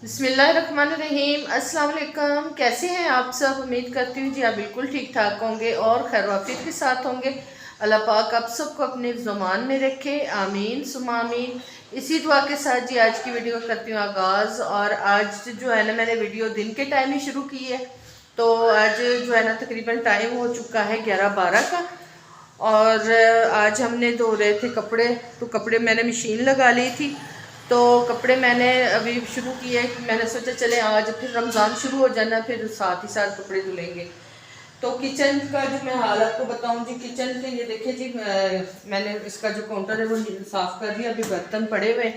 बिस्मिल्लाहिर्रहमानिर्रहीम। अस्सलाम वालेकुम। कैसे हैं आप सब? उम्मीद करती हूँ जी आप बिल्कुल ठीक ठाक होंगे और खैर वाफियत के साथ होंगे। अल्लाह पाक आप सबको अपने ज़ुबान में रखे, आमीन सुमा आमीन। इसी दुआ के साथ जी आज की वीडियो करती हूँ आगाज़। और आज जो है ना मैंने वीडियो दिन के टाइम ही शुरू की है, तो आज जो है ना तकरीबन टाइम हो चुका है 11-12 का। और आज हमने धो रहे थे कपड़े, तो कपड़े मैंने मशीन लगा ली थी, तो कपड़े मैंने अभी शुरू किए। मैंने सोचा चले आज फिर रमज़ान शुरू हो जाना, फिर साथ ही साथ कपड़े धुलेंगे। तो किचन का जो मैं हाल आपको बताऊं जी, किचन के ये देखिए जी, मैंने इसका जो काउंटर है वो साफ़ कर दिया। अभी बर्तन पड़े हुए,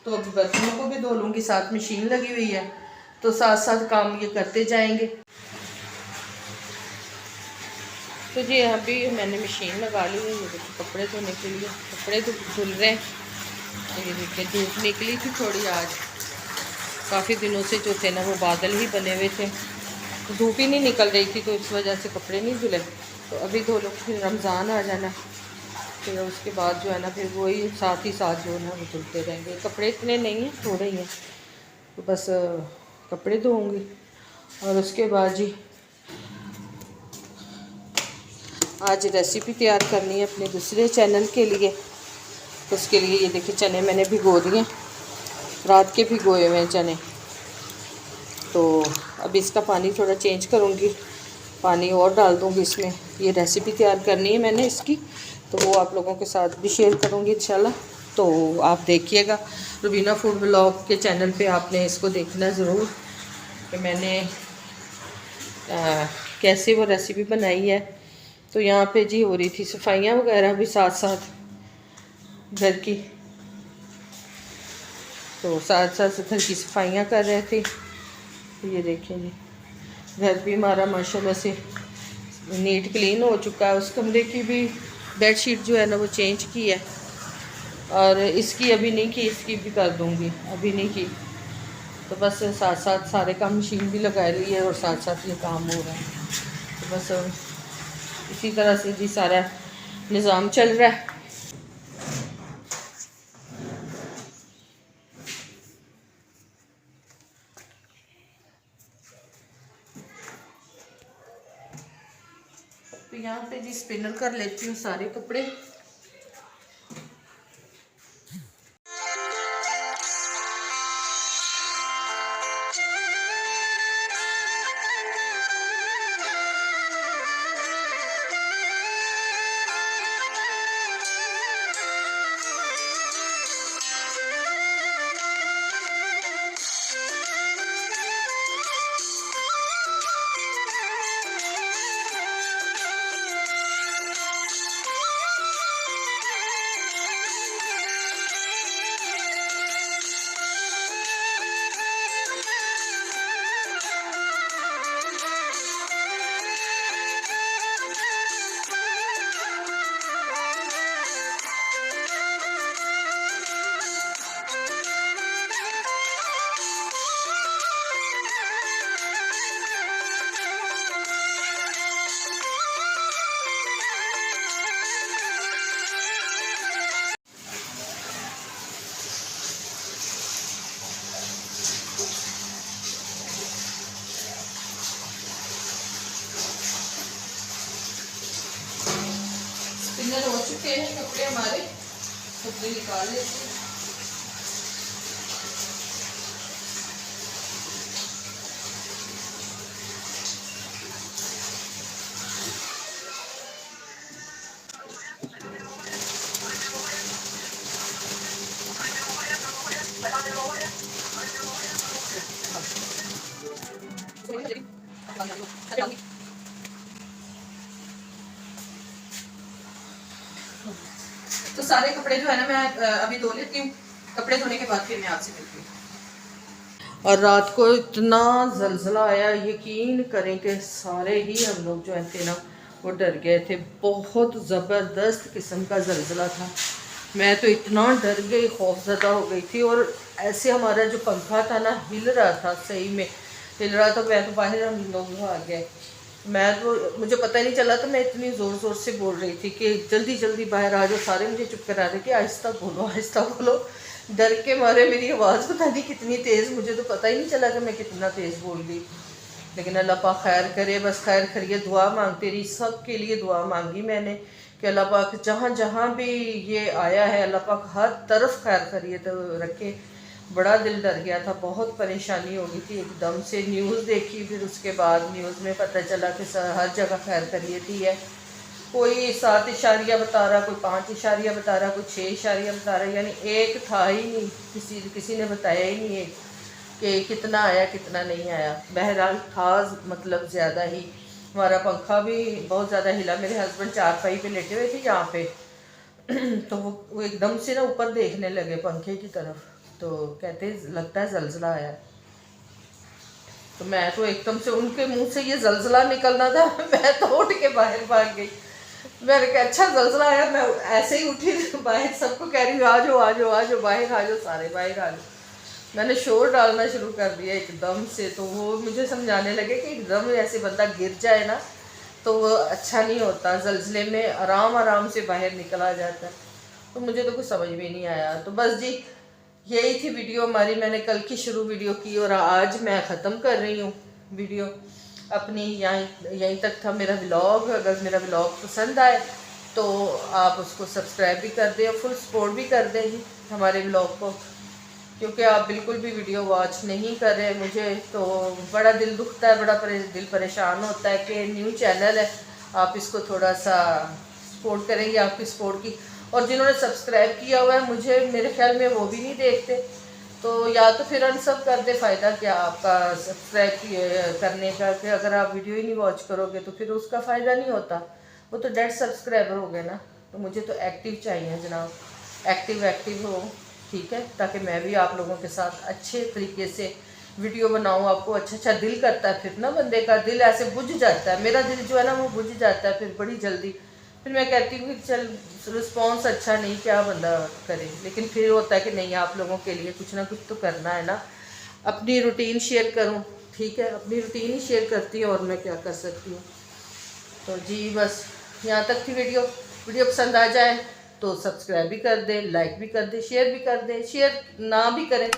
तो अभी बर्तनों को भी धो लूँगी, साथ मशीन लगी हुई है, तो साथ साथ काम ये करते जाएंगे। तो जी अभी मैंने मशीन लगा ली है, ये देखिए कपड़े धोने के लिए। कपड़े तो धुल रहे हैं। ये देखिए धूप निकली थी थोड़ी आज, काफ़ी दिनों से जो थे ना वो बादल ही बने हुए थे, तो धूप ही नहीं निकल रही थी, तो इस वजह से कपड़े नहीं धुले। तो अभी धो लो, फिर रमज़ान आ जाना, फिर उसके बाद जो है ना फिर वही साथ ही साथ जो है ना वो धुलते रहेंगे। कपड़े इतने नहीं हैं, थोड़े ही हैं, तो बस कपड़े धोऊँगी। और उसके बाद जी आज रेसिपी तैयार करनी है अपने दूसरे चैनल के लिए। तो उसके लिए ये देखिए चने मैंने भिगो दिए, रात के भिगोए हुए चने। तो अब इसका पानी थोड़ा चेंज करूँगी, पानी और डाल दूँगी इसमें। ये रेसिपी तैयार करनी है मैंने इसकी, तो वो आप लोगों के साथ भी शेयर करूँगी इंशाल्लाह। तो आप देखिएगा रुबीना फूड ब्लॉग के चैनल पे, आपने इसको देखना ज़रूर कि मैंने कैसे वो रेसिपी बनाई है। तो यहाँ पे जी हो रही थी सफाइयाँ वगैरह भी साथ साथ घर की, तो साथ साथ घर की सफाइयाँ कर रहे थे। तो ये देखें जी, घर भी हमारा माशाल्लाह से नीट क्लीन हो चुका है। उस कमरे की भी बेडशीट जो है ना वो चेंज की है, और इसकी अभी नहीं की, इसकी भी कर दूँगी, अभी नहीं की। तो बस साथ साथ सारे काम, मशीन भी लगा ली है और साथ साथ ये काम हो रहा है। तो बस इसी तरह से जी सारा निज़ाम चल रहा है। तो यहाँ पे जी स्पिनर कर लेती हूँ सारे कपड़े। स्पिनर हो चुके हैं कपड़े हमारे, कपड़े निकाल लेते हैं। तो सारे कपड़े जो है ना मैं अभी धो लेती हूँ, कपड़े धोने के बाद फिर मैं आपसे मिलती हूँ। और रात को इतना जलजला आया, यकीन करें कि सारे ही हम लोग जो थे ना वो डर गए थे। बहुत ज़बरदस्त किस्म का जलजला था, मैं तो इतना डर गई, खौफजदा हो गई थी। और ऐसे हमारा जो पंखा था ना हिल रहा था, सही में हिल रहा था। मैं तो बाहर, हम लोग आ गए, मैं तो, मुझे पता ही नहीं चला था। मैं इतनी ज़ोर ज़ोर से बोल रही थी कि जल्दी जल्दी बाहर आ जाओ। सारे मुझे चुप करा रहे कि आहिस्ता बोलो आहिस्ता बोलो, डर के मारे मेरी आवाज़ पता नहीं कितनी तेज़, मुझे तो पता ही नहीं चला कि मैं कितना तेज़ बोल गई। लेकिन अल्लाह पाक खैर करे, बस खैर करिए। दुआ मांगती रही, सब के लिए दुआ मांगी मैंने कि अल्लाह पाक जहाँ जहाँ भी ये आया है अल्लाह पाक हर तरफ खैर करिए तो रखे। बड़ा दिल डर गया था, बहुत परेशानी हो गई थी। एकदम से न्यूज़ देखी, फिर उसके बाद न्यूज़ में पता चला कि हर जगह खैर करियत ही है। कोई 7 इशारिया बता रहा, कोई 5 इशारिया बता रहा, कोई 6 इशारिया बता रहा, यानी एक था ही नहीं, किसी ने बताया ही नहीं है कि कितना आया कितना नहीं आया। बहरहाल था मतलब ज़्यादा ही। हमारा पंखा भी बहुत ज़्यादा हिला। मेरे हस्बैंड चारपाई पे लेटे हुए थे यहाँ पे तो वो एकदम से ना ऊपर देखने लगे पंखे की तरफ, तो कहते लगता है ज़लज़ला आया। तो मैं तो एकदम से उनके मुंह से ये ज़लज़ला निकलना था मैं तो उठ के बाहर भाग गई। मैंने कहा अच्छा ज़लज़ला आया। मैं ऐसे ही उठी बाहर, सबको कह रही हूँ आ जाओ आ जाओ आ जाओ, बाहर आ जाओ, सारे बाहर आ जाओ। मैंने शोर डालना शुरू कर दिया एकदम से। तो वो मुझे समझाने लगे कि एकदम ऐसे बंदा गिर जाए ना तो वो अच्छा नहीं होता, ज़लज़ले में आराम आराम से बाहर निकला जाता है। तो मुझे तो कुछ समझ में नहीं आया। तो बस जी यही थी वीडियो हमारी, मैंने कल की शुरू वीडियो की और आज मैं ख़त्म कर रही हूँ वीडियो अपनी। यहीं तक था मेरा व्लॉग। अगर मेरा व्लॉग पसंद आए तो आप उसको सब्सक्राइब भी कर दें और फुल सपोर्ट भी कर दें जी हमारे व्लॉग को, क्योंकि आप बिल्कुल भी वीडियो वॉच नहीं कर रहे। मुझे तो बड़ा दिल दुखता है, बड़ा दिल परेशान होता है कि न्यू चैनल है, आप इसको थोड़ा सा सपोर्ट करेंगे, आपकी सपोर्ट की। और जिन्होंने सब्सक्राइब किया हुआ है मुझे, मेरे ख्याल में वो भी नहीं देखते, तो या तो फिर अनसब कर दे। फ़ायदा क्या आपका सब्सक्राइब करने का, कि अगर आप वीडियो ही नहीं वॉच करोगे तो फिर उसका फ़ायदा नहीं होता, वो तो डेड सब्सक्राइबर हो गए ना। तो मुझे तो एक्टिव चाहिए जनाब, एक्टिव हो, ठीक है, ताकि मैं भी आप लोगों के साथ अच्छे तरीके से वीडियो बनाऊँ। आपको अच्छा दिल करता है, फिर ना बंदे का दिल ऐसे बुझ जाता है। मेरा दिल जो है ना वो बुझ जाता है फिर बड़ी जल्दी। फिर मैं कहती हूँ कि चल रिस्पॉन्स अच्छा नहीं, क्या बंदा करे, लेकिन फिर होता है कि नहीं आप लोगों के लिए कुछ ना कुछ तो करना है ना। अपनी रूटीन शेयर करूँ, ठीक है, अपनी रूटीन ही शेयर करती हूँ और मैं क्या कर सकती हूँ। तो जी बस यहाँ तक थी वीडियो। वीडियो पसंद आ जाए तो सब्सक्राइब भी कर दें, लाइक भी कर दें, शेयर भी कर दें। शेयर ना भी करें,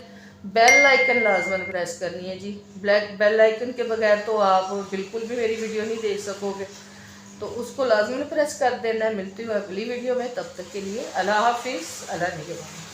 बेल आइकन लाजमन प्रेस करनी है जी। बेल आइकन के बगैर तो आप बिल्कुल भी मेरी वीडियो नहीं देख सकोगे, तो उसको लाजमन प्रेस कर देना। मिलती हूँ अगली वीडियो में, तब तक के लिए अल्लाह हाफिज़, अल्लाह निगहबान।